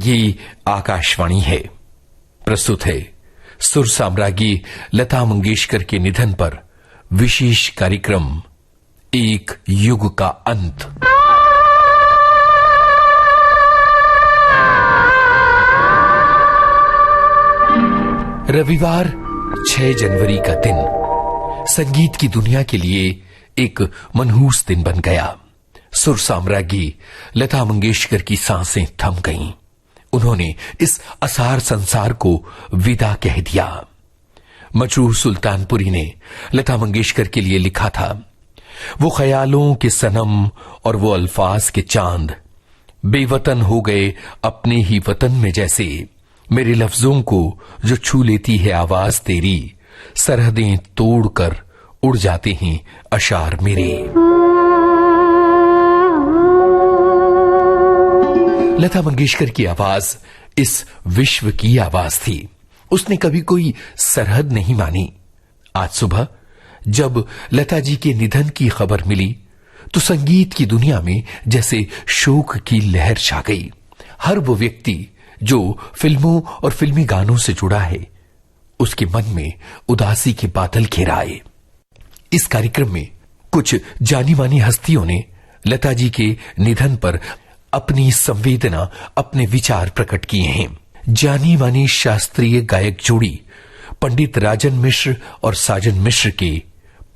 ये आकाशवाणी है। प्रस्तुत है सुर साम्राज्ञी लता मंगेशकर के निधन पर विशेष कार्यक्रम एक युग का अंत। रविवार 6 जनवरी का दिन संगीत की दुनिया के लिए एक मनहूस दिन बन गया। सुर साम्राज्ञी लता मंगेशकर की सांसें थम गईं। उन्होंने इस असार संसार को विदा कह दिया। मजरूह सुल्तानपुरी ने लता मंगेशकर के लिए लिखा था, वो ख्यालों के सनम और वो अल्फाज के चांद बेवतन हो गए अपने ही वतन में, जैसे मेरे लफ्जों को जो छू लेती है आवाज तेरी, सरहदें तोड़कर उड़ जाते हैं अशार मेरे। लता मंगेशकर की आवाज इस विश्व की आवाज थी। उसने कभी कोई सरहद नहीं मानी। आज सुबह जब लता जी के निधन की खबर मिली तो संगीत की दुनिया में जैसे शोक की लहर छा गई। हर वो व्यक्ति जो फिल्मों और फिल्मी गानों से जुड़ा है, उसके मन में उदासी के बादल घेर आए। इस कार्यक्रम में कुछ जानी मानी हस्तियों ने लता जी के निधन पर अपनी संवेदना, अपने विचार प्रकट किए हैं। जानी मानी शास्त्रीय गायक जोड़ी पंडित राजन मिश्र और साजन मिश्र के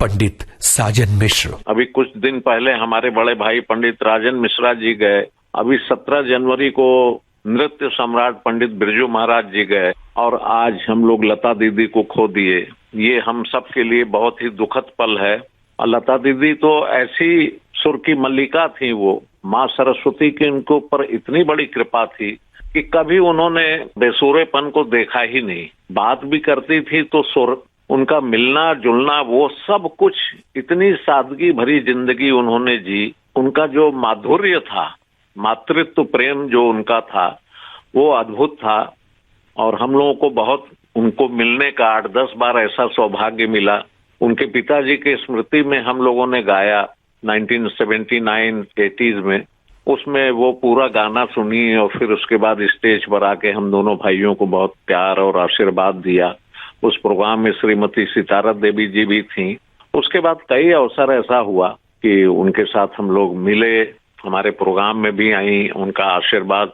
पंडित साजन मिश्र। अभी कुछ दिन पहले हमारे बड़े भाई पंडित राजन मिश्रा जी गए। अभी 17 जनवरी को नृत्य सम्राट पंडित बिरजू महाराज जी गए और आज हम लोग लता दीदी को खो दिए। ये हम सब के लिए बहुत ही दुखद पल है। और लता दीदी तो ऐसी सुर की मल्लिका थी, वो माँ सरस्वती की उनके ऊपर इतनी बड़ी कृपा थी कि कभी उन्होंने बेसुरेपन को देखा ही नहीं। बात भी करती थी तो सुर, उनका मिलना जुलना, वो सब कुछ, इतनी सादगी भरी जिंदगी उन्होंने जी। उनका जो माधुर्य था, मातृत्व प्रेम जो उनका था, वो अद्भुत था। और हम लोगों को बहुत उनको मिलने का 8-10 बार ऐसा सौभाग्य मिला। उनके पिताजी के स्मृति में हम लोगों ने गाया 1979-80s में। उसमें वो पूरा गाना सुनी और फिर उसके बाद स्टेज पर आके हम दोनों भाइयों को बहुत प्यार और आशीर्वाद दिया। उस प्रोग्राम में श्रीमती सितारा देवी जी भी थी। उसके बाद कई अवसर ऐसा हुआ कि उनके साथ हम लोग मिले, हमारे प्रोग्राम में भी आई उनका आशीर्वाद।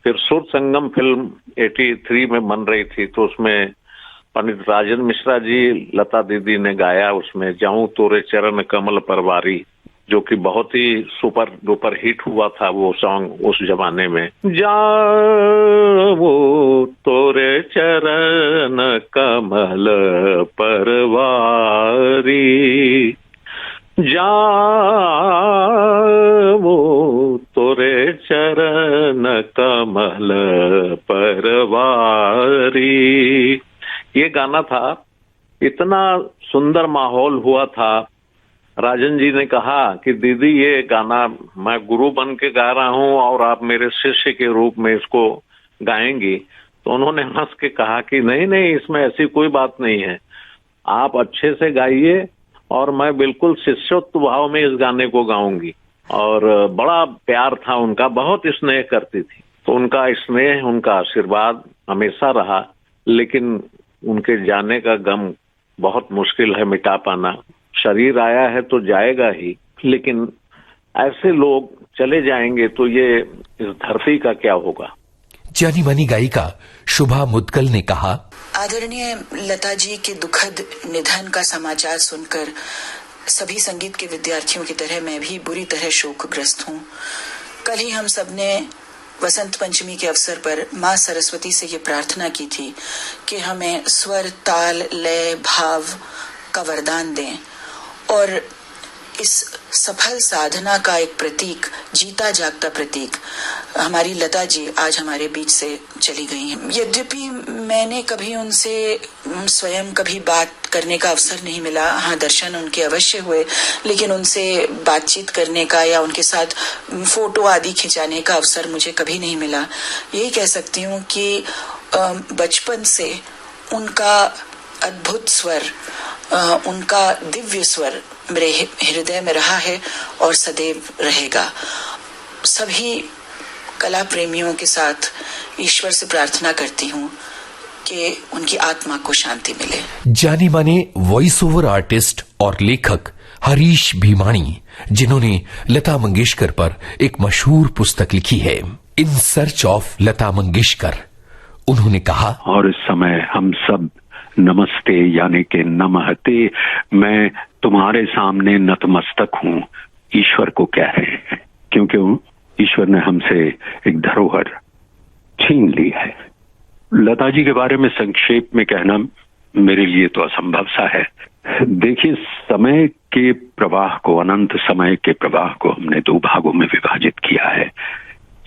फिर सुर संगम फिल्म 83 में बन रही थी तो उसमें पंडित राजन मिश्रा जी, लता दीदी ने गाया उसमें जाऊं तोरे चरण कमल परवारी, जो कि बहुत ही सुपर डुपर हिट हुआ था वो सॉन्ग उस जमाने में। जाऊं तोरे चरण कमल परवारी, जाऊं तोरे चरण कमल परवारी, ये गाना था। इतना सुंदर माहौल हुआ था। राजन जी ने कहा कि दीदी ये गाना मैं गुरु बन के गा रहा हूँ और आप मेरे शिष्य के रूप में इसको गाएंगी। तो उन्होंने हंस के कहा कि नहीं नहीं, इसमें ऐसी कोई बात नहीं है, आप अच्छे से गाइए और मैं बिल्कुल शिष्योत्व भाव में इस गाने को गाऊंगी। और बड़ा प्यार था उनका, बहुत स्नेह करती थी। तो उनका स्नेह, उनका आशीर्वाद हमेशा रहा। लेकिन उनके जाने का गम बहुत मुश्किल है मिटा पाना। शरीर आया है तो जाएगा ही, लेकिन ऐसे लोग चले जाएंगे तो ये इस धरती का क्या होगा। जानी मानी गायिका शुभा मुदगल ने कहा, आदरणीय लता जी के दुखद निधन का समाचार सुनकर सभी संगीत के विद्यार्थियों की तरह मैं भी बुरी तरह शोकग्रस्त हूँ। कल ही हम सबने वसंत पंचमी के अवसर पर माँ सरस्वती से ये प्रार्थना की थी कि हमें स्वर, ताल, लय, भाव का वरदान दें। और इस सफल साधना का एक प्रतीक, जीता जागता प्रतीक, हमारी लता जी आज हमारे बीच से चली गई हैं। यद्यपि मैंने कभी उनसे स्वयं कभी बात करने का अवसर नहीं मिला, हाँ दर्शन उनके अवश्य हुए, लेकिन उनसे बातचीत करने का या उनके साथ फोटो आदि खिंचाने का अवसर मुझे कभी नहीं मिला। यही कह सकती हूँ कि बचपन से उनका अद्भुत स्वर, उनका दिव्य स्वर मेरे हृदय में रहा है और सदैव रहेगा। सभी कला प्रेमियों के साथ ईश्वर से प्रार्थना करती हूँ कि उनकी आत्मा को शांति मिले। जाने माने वॉइस ओवर आर्टिस्ट और लेखक हरीश भीमाणी, जिन्होंने लता मंगेशकर पर एक मशहूर पुस्तक लिखी है, in search of Lata Mangeshkar, उन्होंने कहा, और इस समय हम सब नमस्ते यानी के नमहते, मैं तुम्हारे सामने नतमस्तक हूँ, ईश्वर को कह रहे हैं, क्योंकि ईश्वर ने हमसे एक धरोहर छीन ली है। लता जी के बारे में संक्षेप में कहना मेरे लिए तो असंभव सा है। देखिए, समय के प्रवाह को, अनंत समय के प्रवाह को हमने दो भागों में विभाजित किया है,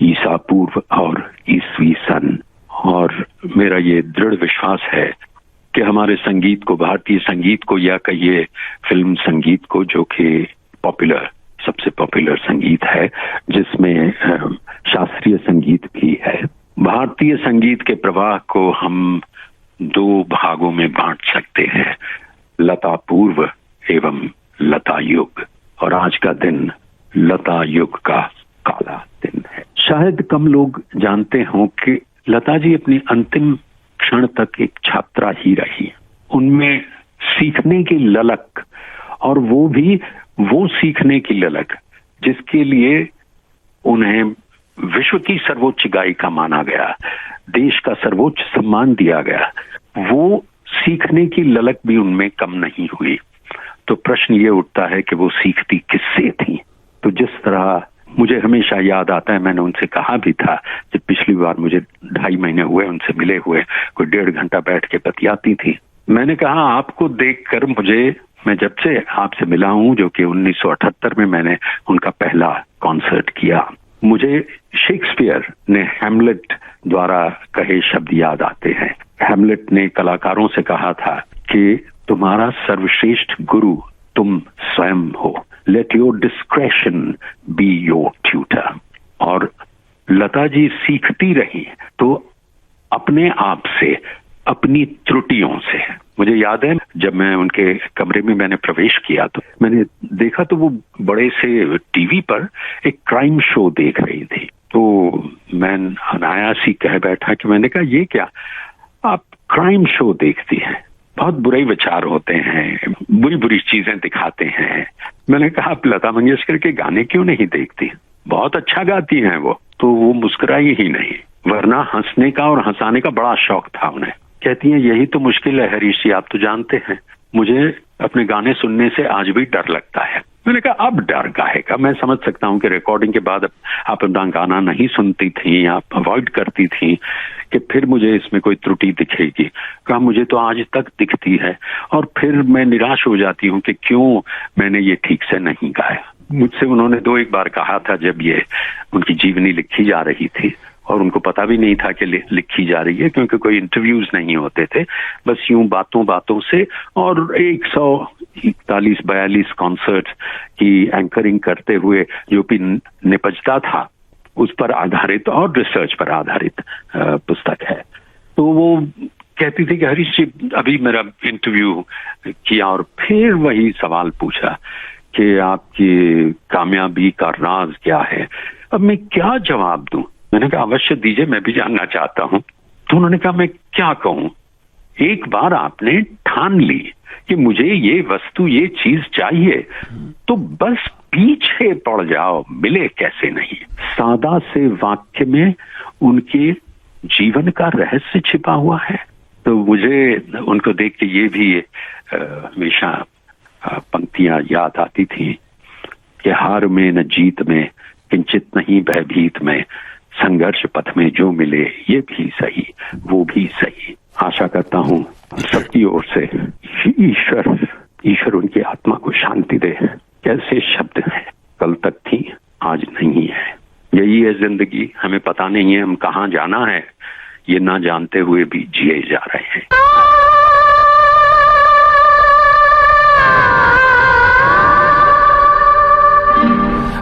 ईसा पूर्व और ईसवी सन। और मेरा ये दृढ़ विश्वास है कि हमारे संगीत को, भारतीय संगीत को, या कहिए फिल्म संगीत को, जो कि पॉपुलर, सबसे पॉपुलर संगीत है, जिसमें शास्त्रीय संगीत भी है, भारतीय संगीत के प्रवाह को हम दो भागों में बांट सकते हैं, लता पूर्व एवं लता युग। और आज का दिन लता युग का काला दिन है। शायद कम लोग जानते हों कि लता जी अपनी अंतिम क्षण तक एक छात्रा ही रही। उनमें सीखने की ललक, और वो भी वो सीखने की ललक जिसके लिए उन्हें विश्व की सर्वोच्च गायिका माना गया, देश का सर्वोच्च सम्मान दिया गया, वो सीखने की ललक भी उनमें कम नहीं हुई। तो प्रश्न ये उठता है कि वो सीखती किससे थी? तो जिस तरह मुझे हमेशा याद आता है, मैंने उनसे कहा भी था, जब पिछली बार मुझे 2.5 महीने हुए उनसे मिले हुए, कोई 1.5 घंटा बैठ के बतियाती थी, मैंने कहा आपको देखकर मैं जब से आपसे मिला हूं, जो कि 1978 में मैंने उनका पहला कॉन्सर्ट किया, मुझे शेक्सपियर ने हैमलेट द्वारा कहे शब्द याद आते हैं। हैमलेट ने कलाकारों से कहा था कि तुम्हारा सर्वश्रेष्ठ गुरु तुम स्वयं हो, let your discretion be your tutor. और लता जी सीखती रही तो अपने आप से, अपनी त्रुटियों से। मुझे याद है जब मैं उनके कमरे में मैंने प्रवेश किया तो मैंने देखा तो वो बड़े से टीवी पर एक क्राइम शो देख रही थी। तो मैं अनायास ही कह बैठा कि मैंने कहा ये क्या, आप क्राइम शो देखती हैं, बहुत बुरे विचार होते हैं, बुरी बुरी चीजें दिखाते हैं। मैंने कहा आप लता मंगेशकर के गाने क्यों नहीं देखती, बहुत अच्छा गाती हैं वो। तो वो मुस्कुराई ही नहीं, वरना हंसने का और हंसाने का बड़ा शौक था उन्हें। कहती हैं यही तो मुश्किल है हरीश जी, आप तो जानते हैं मुझे अपने गाने सुनने से आज भी डर लगता है। मैंने कहा अब डर काहे का, मैं समझ सकता हूँ कि रिकॉर्डिंग के बाद आप अपना गाना नहीं सुनती थी, आप अवॉइड करती थी कि फिर मुझे इसमें कोई त्रुटि दिखेगी। कहा मुझे तो आज तक दिखती है, और फिर मैं निराश हो जाती हूँ कि क्यों मैंने ये ठीक से नहीं गाया। मुझसे उन्होंने 2-1 बार कहा था जब ये उनकी जीवनी लिखी जा रही थी, और उनको पता भी नहीं था कि लिखी जा रही है, क्योंकि कोई इंटरव्यूज नहीं होते थे, बस यूं बातों बातों से। और 141-42 कॉन्सर्ट की एंकरिंग करते हुए जो भी निपजता था, उस पर आधारित और रिसर्च पर आधारित पुस्तक है। तो वो कहती थी कि हरीश जी अभी मेरा इंटरव्यू किया और फिर वही सवाल पूछा कि आपकी कामयाबी का राज क्या है। अब मैं क्या जवाब दूं? मैंने कहा अवश्य दीजिए, मैं भी जानना चाहता हूं। तो उन्होंने कहा मैं क्या कहूं, एक बार आपने ठान ली कि मुझे ये वस्तु, ये चीज चाहिए, तो बस पीछे पड़ जाओ, मिले कैसे नहीं। सादा से वाक्य में उनके जीवन का रहस्य छिपा हुआ है। तो मुझे उनको देख के ये भी हमेशा पंक्तियां याद आती थी कि हार में न जीत में, किंचित नहीं भयभीत में, संघर्ष पथ में जो मिले ये भी सही वो भी सही। आशा करता हूं सबकी ओर से ईश्वर उनकी आत्मा को शांति दे। कैसे शब्द हैं, कल तक थी आज नहीं है, यही है जिंदगी, हमें पता नहीं है हम कहाँ जाना है, ये ना जानते हुए भी जिए जा रहे हैं।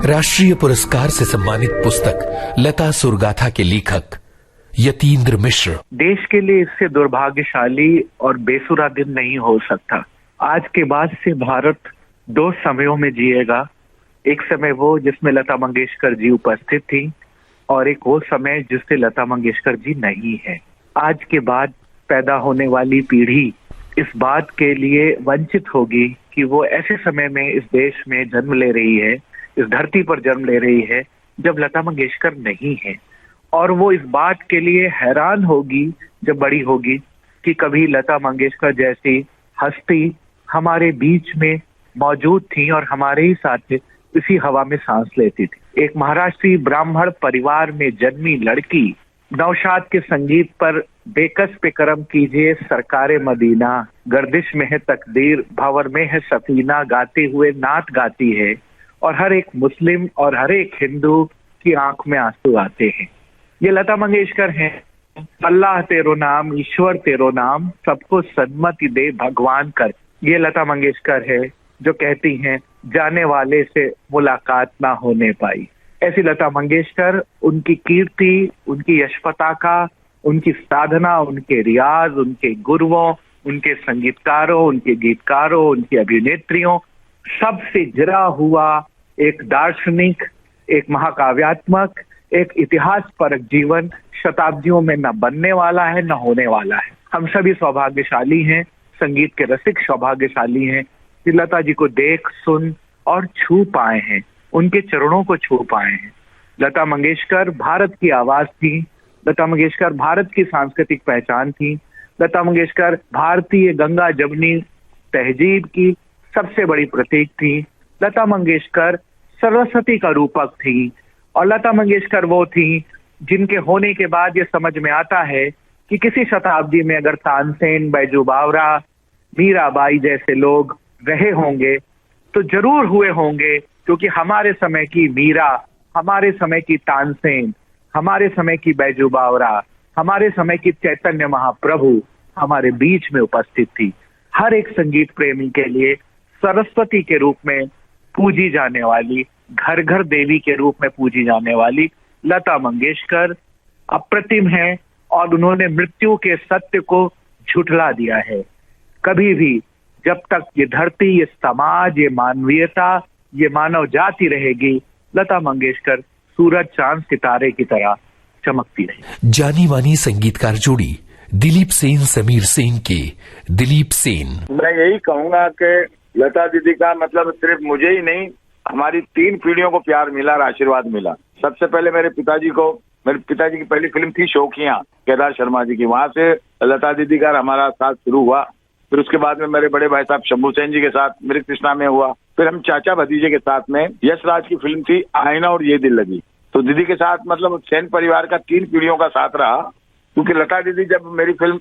राष्ट्रीय पुरस्कार से सम्मानित पुस्तक लता सुरगाथा के लेखक यतीन्द्र मिश्र। देश के लिए इससे दुर्भाग्यशाली और बेसुरा दिन नहीं हो सकता। आज के बाद से भारत 2 समयों में जिएगा। एक समय वो जिसमें लता मंगेशकर जी उपस्थित थी, और एक वो समय जिससे लता मंगेशकर जी नहीं है। आज के बाद पैदा होने वाली पीढ़ी इस बात के लिए वंचित होगी कि वो ऐसे समय में इस देश में जन्म ले रही है, इस धरती पर जन्म ले रही है जब लता मंगेशकर नहीं है, और वो इस बात के लिए हैरान होगी जब बड़ी होगी कि कभी लता मंगेशकर जैसी हस्ती हमारे बीच में मौजूद थी और हमारे ही साथ इसी हवा में सांस लेती थी। एक महाराष्ट्री ब्राह्मण परिवार में जन्मी लड़की नौशाद के संगीत पर बेकस पे करम कीजिए सरकारे मदीना, गर्दिश में है तकदीर, भंवर में है सफीना गाते हुए नात गाती है, और हर एक मुस्लिम और हर एक हिंदू की आंख में आंसू आते हैं। ये लता मंगेशकर हैं। अल्लाह तेरो नाम, ईश्वर तेरो नाम, सबको सन्मति दे भगवान कर। ये लता मंगेशकर है जो कहती हैं जाने वाले से मुलाकात ना होने पाई। ऐसी लता मंगेशकर, उनकी कीर्ति, उनकी यश पताका, उनकी साधना, उनके रियाज, उनके गुरुओं, उनके संगीतकारों, उनके गीतकारों, उनकी अभिनेत्रियों, सबसे जुड़ा हुआ एक दार्शनिक, एक महाकाव्यात्मक, एक इतिहास परक जीवन शताब्दियों में न बनने वाला है न होने वाला है। हम सभी सौभाग्यशाली हैं, संगीत के रसिक सौभाग्यशाली हैं कि लता जी को देख, सुन और छू पाए हैं, उनके चरणों को छू पाए हैं। लता मंगेशकर भारत की आवाज थी, लता मंगेशकर भारत की सांस्कृतिक पहचान थी, लता मंगेशकर भारतीय गंगा जमुनी तहजीब की सबसे बड़ी प्रतीक थी। लता मंगेशकर सरस्वती का रूपक थी, और लता मंगेशकर वो थी जिनके होने के बाद ये समझ में आता है कि किसी शताब्दी में अगर तानसेन, बैजू बावरा, मीराबाई जैसे लोग रहे होंगे तो जरूर हुए होंगे, क्योंकि हमारे समय की मीरा, हमारे समय की तानसेन, हमारे समय की बैजू बावरा, हमारे समय की चैतन्य महाप्रभु हमारे बीच में उपस्थित थी। हर एक संगीत प्रेमी के लिए सरस्वती के रूप में पूजी जाने वाली, घर घर देवी के रूप में पूजी जाने वाली लता मंगेशकर अप्रतिम है, और उन्होंने मृत्यु के सत्य को झुठला दिया है। कभी भी जब तक ये धरती, ये समाज, ये मानवीयता, ये मानव जाति रहेगी, लता मंगेशकर सूरज, चांद, सितारे की तरह चमकती रहेगी। जानी मानी संगीतकार जोड़ी दिलीप सेन समीर सेन के दिलीप सेन। मैं यही कहूंगा कि लता दीदी का मतलब सिर्फ मुझे ही नहीं, हमारी 3 पीढ़ियों को प्यार मिला और आशीर्वाद मिला। सबसे पहले मेरे पिताजी की पहली फिल्म थी शौकियां, केदार शर्मा जी की, वहां से लता दीदी का हमारा साथ शुरू हुआ। फिर उसके बाद में मेरे बड़े भाई साहब शंभू सेन जी के साथ मृग तृष्णा में हुआ। फिर हम चाचा भतीजे के साथ में यश राज की फिल्म थी आईना और ये दिल लगी। तो दीदी के साथ मतलब सेन परिवार का 3 पीढ़ियों का साथ रहा। क्योंकि लता दीदी जब मेरी फिल्म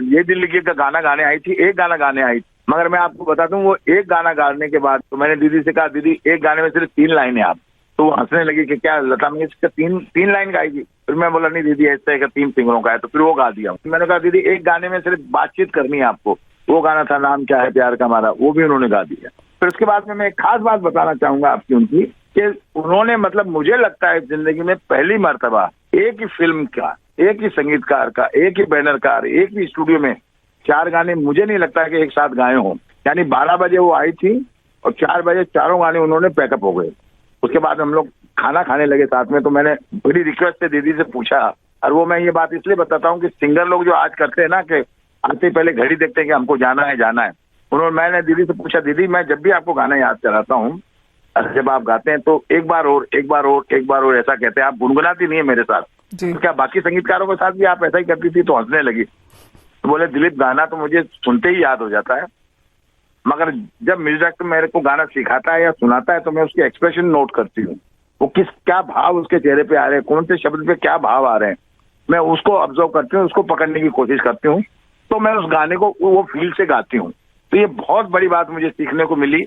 ये दिल लगी का गाना गाने आई थी, एक गाना गाने आई, मगर मैं आपको बता दूं वो एक गाना गाने के बाद तो मैंने दीदी से कहा दीदी एक गाने में सिर्फ 3 लाइनें आप, तो वो हंसने लगी कि क्या लता मंगेशकर 3 लाइन गाएगी। फिर मैं बोला नहीं दीदी ऐसा है 3 सिंगरों का है, तो फिर वो गा दिया। मैंने कहा दीदी एक गाने में सिर्फ बातचीत करनी है आपको, वो गाना था नाम क्या है प्यार का हमारा, वो भी उन्होंने गा दिया। फिर उसके बाद में मैं एक खास बात बताना चाहूंगा आपकी उनकी, कि उन्होंने मतलब मुझे लगता है जिंदगी में पहली मर्तबा एक ही फिल्म का, एक ही संगीतकार का, एक ही बैनर का, एक ही स्टूडियो में 4 गाने मुझे नहीं लगता है कि एक साथ गाए हों। यानी 12 बजे वो आई थी और 4 बजे चारों गाने उन्होंने पैकअप हो गए। उसके बाद हम लोग खाना खाने लगे साथ में, तो मैंने बड़ी रिक्वेस्ट से दीदी से पूछा, और वो मैं ये बात इसलिए बताता हूँ कि सिंगर लोग जो आज करते हैं ना कि आते ही पहले घड़ी देखते हैं कि हमको जाना है, मैंने दीदी से पूछा दीदी मैं जब भी आपको गाना याद कराता हूँ, जब आप गाते हैं तो एक बार और ऐसा कहते हैं, आप गुनगुनाती नहीं है मेरे साथ, तो क्या बाकी संगीतकारों के साथ भी आप ऐसा ही करती थी? तो हंसने लगी। तो बोले दिलीप गाना तो मुझे सुनते ही याद हो जाता है, मगर जब म्यूजिक डायरेक्टर मेरे को गाना सिखाता है या सुनाता है तो मैं उसके एक्सप्रेशन नोट करती हूँ, वो क्या भाव उसके चेहरे पे आ रहे हैं, कौन से शब्द पे क्या भाव आ रहे हैं, मैं उसको ऑब्जर्व करती हूँ, उसको पकड़ने की कोशिश करती हूँ, तो मैं उस गाने को वो फील से गाती हूँ। तो ये बहुत बड़ी बात मुझे सीखने को मिली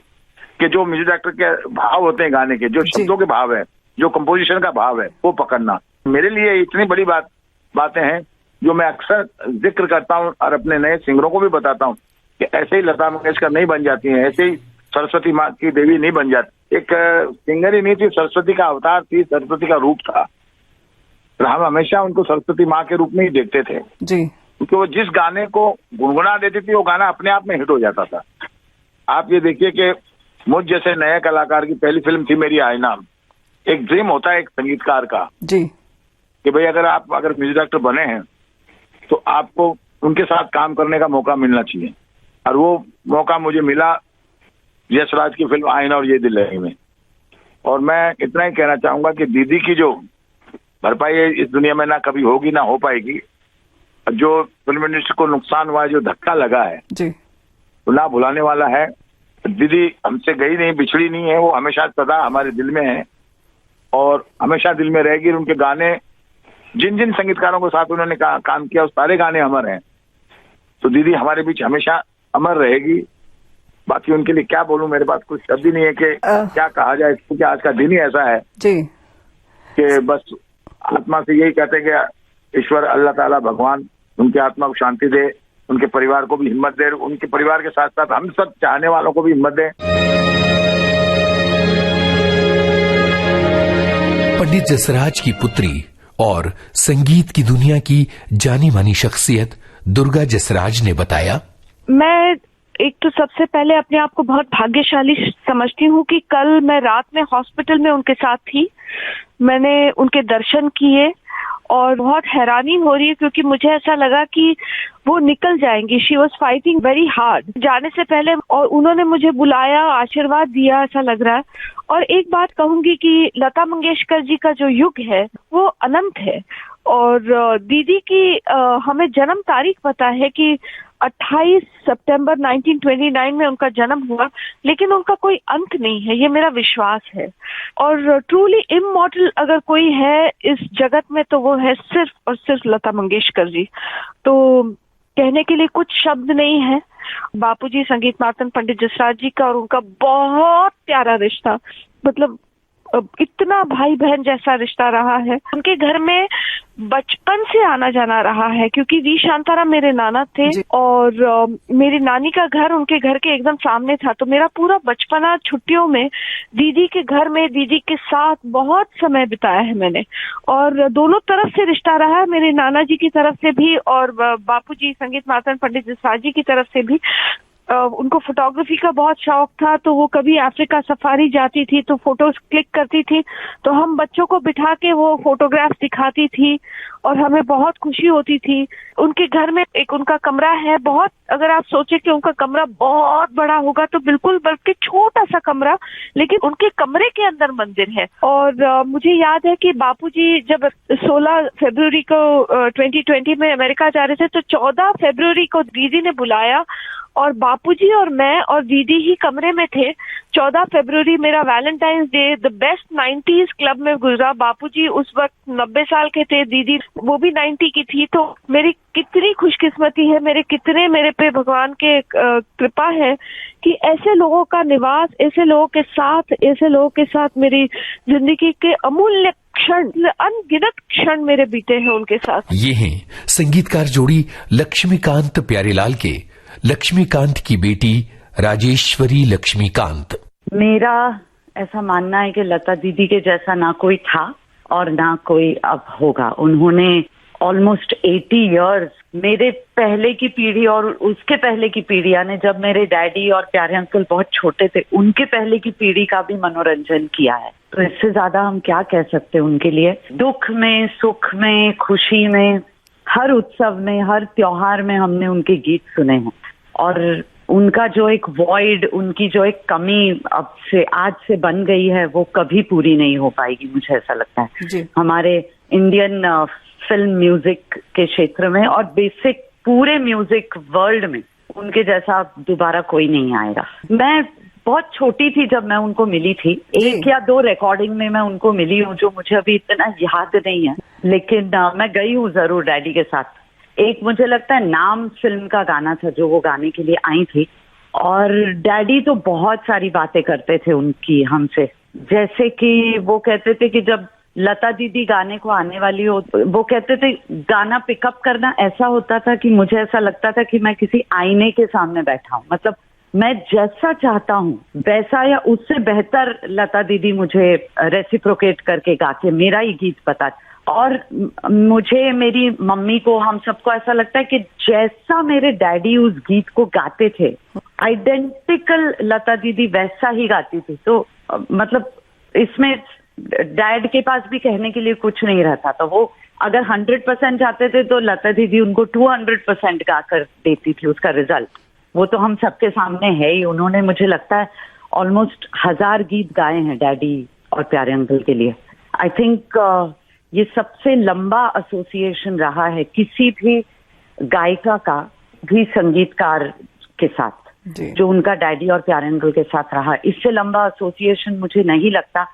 कि जो म्यूजिक डायरेक्टर के भाव होते हैं गाने के, जो शब्दों के भाव है, जो कंपोजिशन का भाव है, वो पकड़ना मेरे लिए इतनी बड़ी बातें हैं जो मैं अक्सर जिक्र करता हूँ और अपने नए सिंगरों को भी बताता हूँ कि ऐसे ही लता मंगेशकर नहीं बन जाती हैं, ऐसे ही सरस्वती माँ की देवी नहीं बन जाती। एक सिंगर ही नहीं थी, सरस्वती का अवतार थी, सरस्वती का रूप था। तो हम हमेशा उनको सरस्वती माँ के रूप में ही देखते थे जी, क्योंकि वो जिस गाने को गुनगुना देती थी वो गाना अपने आप में हिट हो जाता था। आप ये देखिए कि मुझ जैसे नए कलाकार की पहली फिल्म थी मेरी आईना। एक ड्रीम होता है एक संगीतकार का जी, कि भाई अगर म्यूजिक डायरेक्टर बने हैं तो आपको उनके साथ काम करने का मौका मिलना चाहिए, और वो मौका मुझे मिला यश राज की फिल्म आईना और ये दिल है में। और मैं इतना ही कहना चाहूंगा कि दीदी की जो भरपाई है इस दुनिया में ना कभी होगी ना हो पाएगी। जो फिल्म इंडस्ट्री को नुकसान हुआ है, जो धक्का लगा है जी, तो ना भुलाने वाला है। दीदी हमसे गई नहीं, बिछड़ी नहीं है, वो हमेशा सदा हमारे दिल में है और हमेशा दिल में रहेगी। उनके गाने जिन जिन संगीतकारों के साथ उन्होंने काम किया, उस सारे गाने अमर हैं। तो दीदी हमारे बीच हमेशा अमर रहेगी। बाकी उनके लिए क्या बोलूं, मेरे पास कुछ शब्द ही नहीं है कि क्या कहा जाए, क्योंकि आज का दिन ही ऐसा है जी कि बस आत्मा से यही कहते हैं कि ईश्वर अल्लाह ताला भगवान उनकी आत्मा को शांति दे, उनके परिवार को भी हिम्मत दे, उनके परिवार के साथ साथ हम सब चाहने वालों को भी हिम्मत दे। पंडित जसराज की पुत्री और संगीत की दुनिया की जानी मानी शख्सियत दुर्गा जसराज ने बताया, मैं एक तो सबसे पहले अपने आप को बहुत भाग्यशाली समझती हूँ कि कल मैं रात में हॉस्पिटल में उनके साथ थी। मैंने उनके दर्शन किए और बहुत हैरानी हो रही है क्योंकि मुझे ऐसा लगा कि वो निकल जाएंगी। She was fighting very hard जाने से पहले, और उन्होंने मुझे बुलाया, आशीर्वाद दिया, ऐसा लग रहा है। और एक बात कहूंगी कि लता मंगेशकर जी का जो युग है वो अनंत है, और दीदी की हमें जन्म तारीख पता है कि 28 सितंबर 1929 में उनका जन्म हुआ, लेकिन उनका कोई अंत नहीं है, ये मेरा विश्वास है। और ट्रूली इमॉर्टल अगर कोई है इस जगत में तो वो है सिर्फ और सिर्फ लता मंगेशकर जी। तो कहने के लिए कुछ शब्द नहीं है। बापूजी संगीत मातन पंडित जसराज जी का और उनका बहुत प्यारा रिश्ता, मतलब इतना भाई बहन जैसा रिश्ता रहा है। उनके घर में बचपन से आना जाना रहा है क्योंकि वी शांताराम मेरे नाना थे और मेरी नानी का घर उनके घर के एकदम सामने था। तो मेरा पूरा बचपना छुट्टियों में दीदी के घर में दीदी के साथ बहुत समय बिताया है मैंने, और दोनों तरफ से रिश्ता रहा है, मेरे नाना जी की तरफ से भी और बापूजी संगीत मातन पंडित जसराज जी की तरफ से भी। उनको फोटोग्राफी का बहुत शौक था, तो वो कभी अफ्रीका सफारी जाती थी तो फोटोज क्लिक करती थी, तो हम बच्चों को बिठा के वो फोटोग्राफ दिखाती थी और हमें बहुत खुशी होती थी। उनके घर में एक उनका कमरा है, बहुत, अगर आप सोचे कि उनका कमरा बहुत बड़ा होगा तो बिल्कुल, बल्कि छोटा सा कमरा, लेकिन उनके कमरे के अंदर मंदिर है। और मुझे याद है कि बापूजी जब 16 फरवरी को 2020 में अमेरिका जा रहे थे तो 14 फरवरी को दीदी ने बुलाया और बापूजी और मैं और दीदी ही कमरे में थे। 14 फरवरी मेरा Valentine's day the best 90s club में गुजरा। बापूजी उस वक्त 90 साल के थे, दीदी वो भी 90 की थी। तो मेरी कितनी खुशकिस्मती है, मेरे पे भगवान के कृपा है कि ऐसे लोगों का निवास, ऐसे लोगों के साथ मेरी जिंदगी के अमूल्य क्षण, अनगिनत क्षण मेरे बीते हैं उनके साथ। ये हैं संगीतकार जोड़ी लक्ष्मीकांत प्यारेलाल के लक्ष्मीकांत की बेटी राजेश्वरी लक्ष्मीकांत। मेरा ऐसा मानना है कि लता दीदी के जैसा ना कोई था और ना कोई अब होगा। उन्होंने ऑलमोस्ट 80 इयर्स, मेरे पहले की पीढ़ी और उसके पहले की पीढ़ी, यानी जब मेरे डैडी और प्यारे अंकल बहुत छोटे थे, उनके पहले की पीढ़ी का भी मनोरंजन किया है। तो इससे ज्यादा हम क्या कह सकते हैं उनके लिए। दुख में, सुख में, खुशी में, हर उत्सव में, हर त्योहार में हमने उनके गीत सुने हैं। और उनका जो एक वॉइड, उनकी जो एक कमी अब से आज से बन गई है, वो कभी पूरी नहीं हो पाएगी, मुझे ऐसा लगता है। हमारे इंडियन फिल्म म्यूजिक के क्षेत्र में और बेसिक पूरे म्यूजिक वर्ल्ड में उनके जैसा दोबारा कोई नहीं आएगा। मैं बहुत छोटी थी जब मैं उनको मिली थी, 1 या 2 रिकॉर्डिंग में मैं उनको मिली हूँ, जो मुझे अभी इतना याद नहीं है, लेकिन मैं गई हूँ जरूर डैडी के साथ। एक मुझे लगता है नाम फिल्म का गाना था जो वो गाने के लिए आई थी, और डैडी तो बहुत सारी बातें करते थे उनकी हमसे, जैसे कि वो कहते थे कि जब लता दीदी गाने को आने वाली हो, वो कहते थे गाना पिकअप करना ऐसा होता था कि मुझे ऐसा लगता था कि मैं किसी आईने के सामने बैठा हूँ। मतलब मैं जैसा चाहता हूँ वैसा या उससे बेहतर लता दीदी मुझे रेसिप्रोकेट करके गा के मेरा ही गीत बता। और मुझे, मेरी मम्मी को, हम सबको ऐसा लगता है कि जैसा मेरे डैडी उस गीत को गाते थे, आइडेंटिकल लता दीदी वैसा ही गाती थी। तो मतलब इसमें डैड के पास भी कहने के लिए कुछ नहीं रहता था। वो अगर 100% चाहते थे तो लता दीदी उनको 200% गा कर देती थी उसका रिजल्ट। वो तो हम सबके सामने है ही। उन्होंने मुझे लगता है ऑलमोस्ट 1000 गीत गाए हैं डैडी और प्यारे अंकल के लिए। आई थिंक ये सबसे लंबा एसोसिएशन रहा है किसी भी गायिका का भी संगीतकार के साथ, जो उनका डैडी और प्यारे अंकल के साथ रहा। इससे लंबा एसोसिएशन मुझे नहीं लगता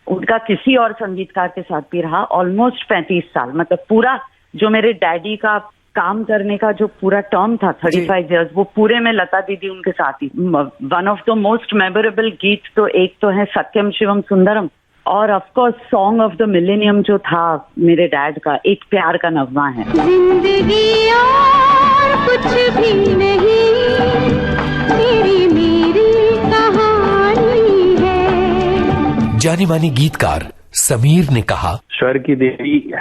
उनका किसी और संगीतकार के साथ भी रहा। ऑलमोस्ट 35 साल, मतलब पूरा जो मेरे डैडी का काम करने का जो पूरा टर्म था 35 इयर्स, वो पूरे में लता दीदी उनके साथ ही। One of the most memorable गीत तो एक तो है सत्यम शिवम सुंदरम, और of course song of the millennium जो था मेरे डैड का, एक प्यार का नगमा है। जिंदगी और कुछ भी नहीं, मेरी मेरी कहानी है। जानी मानी गीतकार समीर ने कहा, स्वर की देवी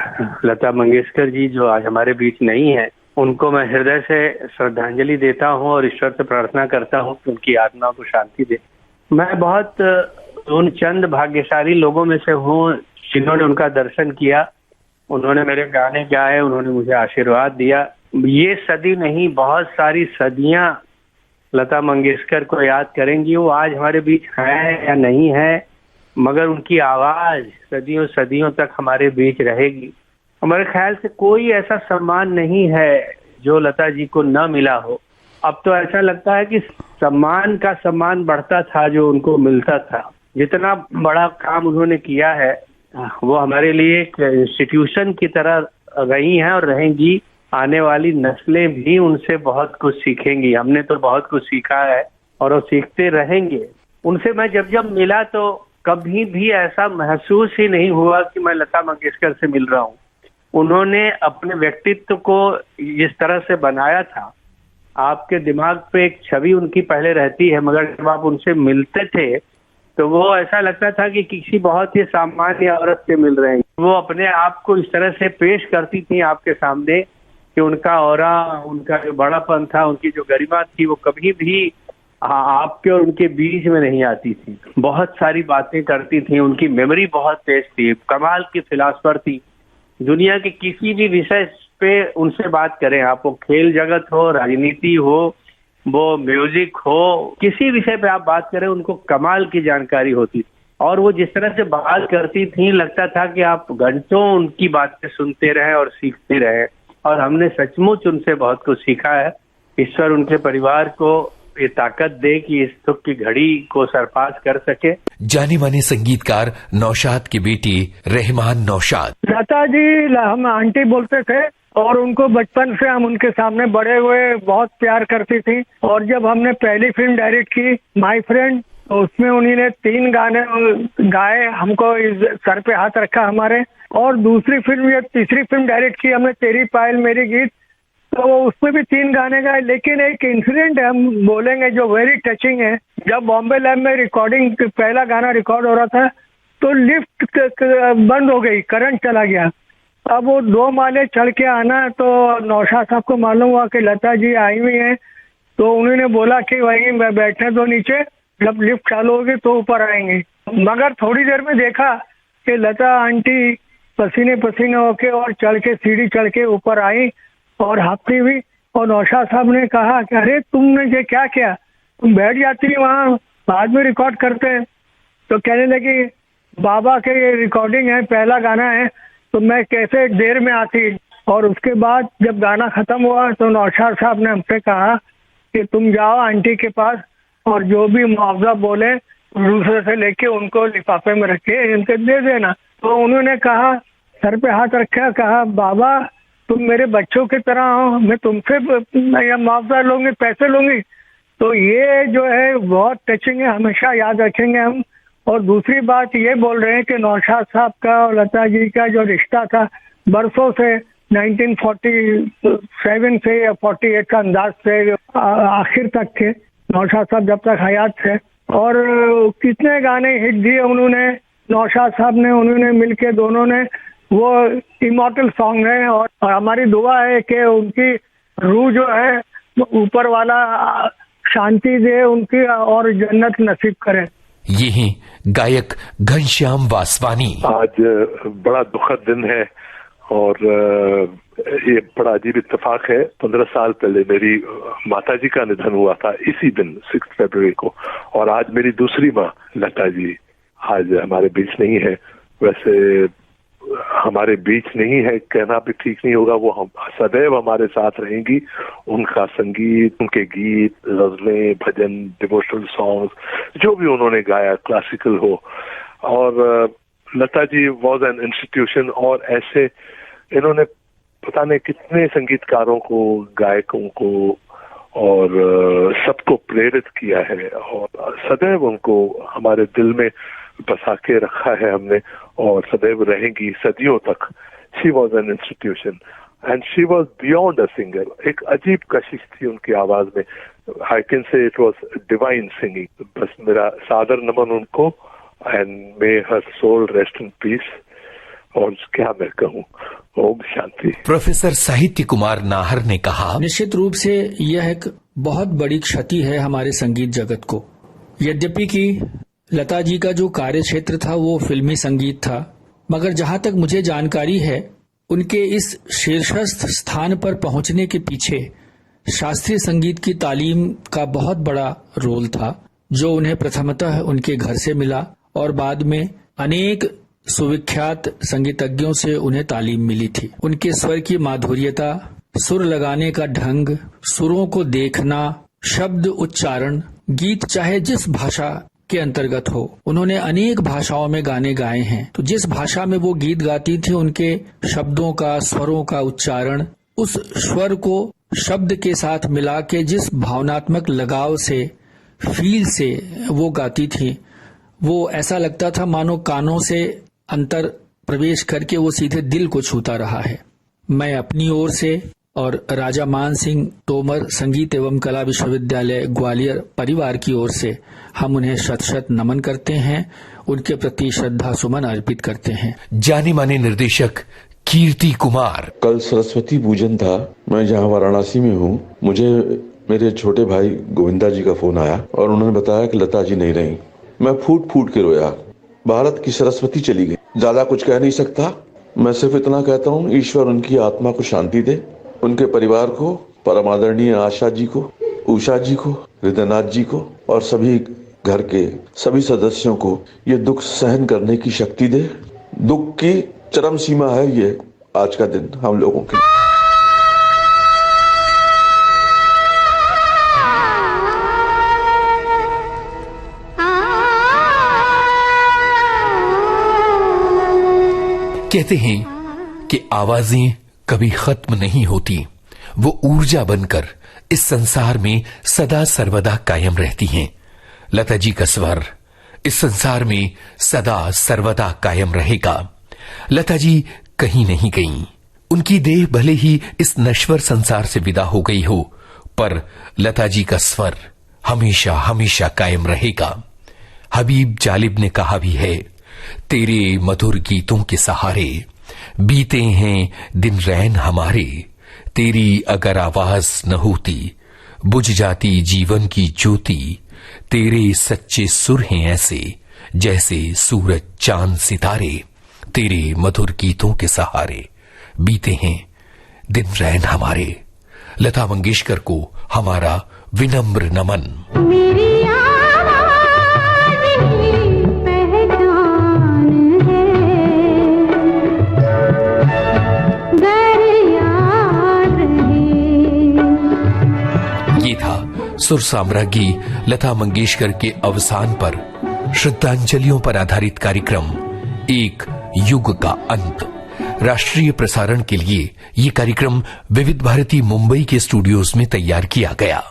लता मंगेशकर जी जो आज हमारे बीच नहीं है, उनको मैं हृदय से श्रद्धांजलि देता हूं और ईश्वर से प्रार्थना करता हूं कि उनकी आत्मा को शांति दे। मैं बहुत उन चंद भाग्यशाली लोगों में से हूँ जिन्होंने उनका दर्शन किया, उन्होंने मेरे गाने गाए, उन्होंने मुझे आशीर्वाद दिया। ये सदी नहीं, बहुत सारी सदियां लता मंगेशकर को याद करेंगी। वो आज हमारे बीच है या नहीं है, मगर उनकी आवाज सदियों सदियों तक हमारे बीच रहेगी। हमारे ख्याल से कोई ऐसा सम्मान नहीं है जो लता जी को न मिला हो। अब तो ऐसा लगता है कि सम्मान का सम्मान बढ़ता था जो उनको मिलता था। जितना बड़ा काम उन्होंने किया है वो हमारे लिए एक इंस्टीट्यूशन की तरह रही हैं और रहेंगी। आने वाली नस्लें भी उनसे बहुत कुछ सीखेंगी। हमने तो बहुत कुछ सीखा है और वो सीखते रहेंगे। उनसे मैं जब जब मिला तो कभी भी ऐसा महसूस ही नहीं हुआ कि मैं लता मंगेशकर से मिल रहा हूँ। उन्होंने अपने व्यक्तित्व को जिस तरह से बनाया था, आपके दिमाग पे एक छवि उनकी पहले रहती है, मगर जब आप उनसे मिलते थे तो वो ऐसा लगता था कि किसी बहुत ही सामान्य औरत से मिल रहे हैं। वो अपने आप को इस तरह से पेश करती थी आपके सामने कि उनका ऑरा, उनका जो बड़ापन था, उनकी जो गरिमा थी, वो कभी भी आपके और उनके बीच में नहीं आती थी। बहुत सारी बातें करती थी, उनकी मेमोरी बहुत तेज थी, कमाल की फिलासफर थी। दुनिया के किसी भी विषय पे उनसे बात करें, आप वो खेल जगत हो, राजनीति हो, वो म्यूजिक हो, किसी विषय पे आप बात करें, उनको कमाल की जानकारी होती। और वो जिस तरह से बात करती थी, लगता था कि आप घंटों उनकी बातें सुनते रहे और सीखते रहे। और हमने सचमुच उनसे बहुत कुछ सीखा है। ईश्वर उनके परिवार को ये ताकत दे कि इस दुख की घड़ी को सरपास कर सके। जानी मानी संगीतकार नौशाद की बेटी रहमान नौशाद। लता जी हम आंटी बोलते थे और उनको बचपन से हम उनके सामने बड़े हुए, बहुत प्यार करती थी। और जब हमने पहली फिल्म डायरेक्ट की माय फ्रेंड, तो उसमें उन्होंने 3 गाने गाए, हमको सर पे हाथ रखा हमारे। और दूसरी फिल्म या तीसरी फिल्म डायरेक्ट की हमने तेरी पायल मेरी गीत, तो उसमें भी 3 गाने गाए। लेकिन एक इंसिडेंट है, हम बोलेंगे जो वेरी टचिंग है। जब बॉम्बे लैब में रिकॉर्डिंग पहला गाना रिकॉर्ड हो रहा था तो लिफ्ट बंद हो गई, करंट चला गया। अब वो 2 माले चढ़ के आना, तो नौशाद साहब को मालूम हुआ कि लता जी आई हुई हैं, तो उन्होंने बोला कि वहीं बैठने दो नीचे, जब लिफ्ट चालू होगी तो ऊपर आएंगे। मगर थोड़ी देर में देखा कि लता आंटी पसीने पसीने होके और चढ़ के सीढ़ी चढ़ के ऊपर आई और हाफती हुई। और नौशाद साहब ने कहा कि अरे तुमने ये क्या किया, तुम बैठ जाती वहाँ, बाद में रिकॉर्ड करते हैं। तो कहने लगी बाबा के ये रिकॉर्डिंग है, पहला गाना है, तो मैं कैसे देर में आती। और उसके बाद जब गाना खत्म हुआ तो नौशाद साहब ने हमसे कहा कि तुम जाओ आंटी के पास और जो भी मुआवजा बोले दूसरे से लेके उनको लिफाफे में रख के इनके दे देना। तो उन्होंने कहा, सर पे हाथ रखा, कहा बाबा तुम मेरे बच्चों की तरह हो, मैं तुमसे मुआवजा लूंगी, पैसे लूंगी। तो ये जो है बहुत टचिंग है, हमेशा याद रखेंगे हम। और दूसरी बात ये बोल रहे हैं कि नौशाद साहब का और लता जी का जो रिश्ता था बरसों से, 1947 से या 48 का अंदाज से आखिर तक थे नौशाद साहब जब तक हयात थे। और कितने गाने हिट दिए उन्होंने, नौशाद साहब ने, उन्होंने मिलके दोनों ने। वो इमॉर्टल सॉन्ग है और हमारी दुआ है कि उनकी रूह जो है ऊपर वाला शांति दे उनकी और जन्नत नसीब करे। ये हैं गायक घनश्याम वासवानी। आज बड़ा दुखद दिन है और ये बड़ा अजीब इत्तेफाक है। 15 साल पहले मेरी माताजी का निधन हुआ था इसी दिन 6 फरवरी को, और आज मेरी दूसरी माँ लता जी आज हमारे बीच नहीं है। वैसे हमारे बीच नहीं है कहना भी ठीक नहीं होगा, वो हम सदैव हमारे साथ रहेंगी। उनका संगीत, उनके गीत, गजलें, भजन, डिवोशनल सॉन्ग्स जो भी उन्होंने गाया, क्लासिकल हो। और Lata ji was an institution, और ऐसे इन्होंने पता नहीं कितने संगीतकारों को, गायकों को और सबको प्रेरित किया है, और सदैव उनको हमारे दिल में बसा के रखा है हमने, और सदैव रहेंगी सदियों तक। She was an institution and she was beyond a singer. एक अजीब कशिश थी उनकी आवाज में। I can say it was divine singing. बस मेरा सादर नमन उनको, and may her soul rest in peace. और क्या मैं कहूँ, ओम शांति। प्रोफेसर साहित्य कुमार नाहर ने कहा, निश्चित रूप से यह एक बहुत बड़ी क्षति है हमारे संगीत जगत को। यद्यपि कि लता जी का जो कार्य क्षेत्र था वो फिल्मी संगीत था, मगर जहां तक मुझे जानकारी है उनके इस शीर्षस्थ स्थान पर पहुंचने के पीछे शास्त्रीय संगीत की तालीम का बहुत बड़ा रोल था, जो उन्हें प्रथमतः उनके घर से मिला और बाद में अनेक सुविख्यात संगीतज्ञों से उन्हें तालीम मिली थी। उनके स्वर की माधुर्यता, सुर लगाने का ढंग, सुरों को देखना, शब्द उच्चारण, गीत चाहे जिस भाषा के अंतर्गत हो, उन्होंने अनेक भाषाओं में गाने गाए हैं। तो जिस भाषा में वो गीत गाती थी, उनके शब्दों का, स्वरों का उच्चारण, उस स्वर को शब्द के साथ मिला के जिस भावनात्मक लगाव से, फील से वो गाती थी, वो ऐसा लगता था मानो कानों से अंतर प्रवेश करके वो सीधे दिल को छूता रहा है। मैं अपनी ओर से और राजा मान सिंह तोमर संगीत एवं कला विश्वविद्यालय ग्वालियर परिवार की ओर से हम उन्हें शत शत नमन करते हैं, उनके प्रति श्रद्धा सुमन अर्पित करते हैं। जाने माने निर्देशक कीर्ति कुमार। कल सरस्वती पूजन था, मैं जहाँ वाराणसी में हूँ, मुझे मेरे छोटे भाई गोविंदा जी का फोन आया और उन्होंने बताया कि लता जी नहीं रही। मैं फूट फूट के रोया। भारत की सरस्वती चली गई। ज्यादा कुछ कह नहीं सकता, मैं सिर्फ इतना कहता हूँ, ईश्वर उनकी आत्मा को शांति दे, उनके परिवार को, परम आदरणीय आशा जी को, उषा जी को, हृदयनाथ जी को और सभी घर के सभी सदस्यों को ये दुख सहन करने की शक्ति दे। दुख की चरम सीमा है ये आज का दिन हम लोगों की। कहते हैं कि आवाजें कभी खत्म नहीं होती, वो ऊर्जा बनकर इस संसार में सदा सर्वदा कायम रहती हैं। लता जी का स्वर इस संसार में सदा सर्वदा कायम रहेगा। लता जी कहीं नहीं गईं। उनकी देह भले ही इस नश्वर संसार से विदा हो गई हो, पर लता जी का स्वर हमेशा हमेशा कायम रहेगा। हबीब जालिब ने कहा भी है, तेरे मधुर गीतों के सहारे बीते हैं दिन रैन हमारे, तेरी अगर आवाज न होती बुझ जाती जीवन की ज्योति, तेरे सच्चे सुर हैं ऐसे जैसे सूरज चांद सितारे, तेरे मधुर गीतों के सहारे बीते हैं दिन रैन हमारे। लता मंगेशकर को हमारा विनम्र नमन। सुर साम्राज्ञी लता मंगेशकर के अवसान पर श्रद्धांजलियों पर आधारित कार्यक्रम एक युग का अंत। राष्ट्रीय प्रसारण के लिए ये कार्यक्रम विविध भारती मुंबई के स्टूडियोज में तैयार किया गया।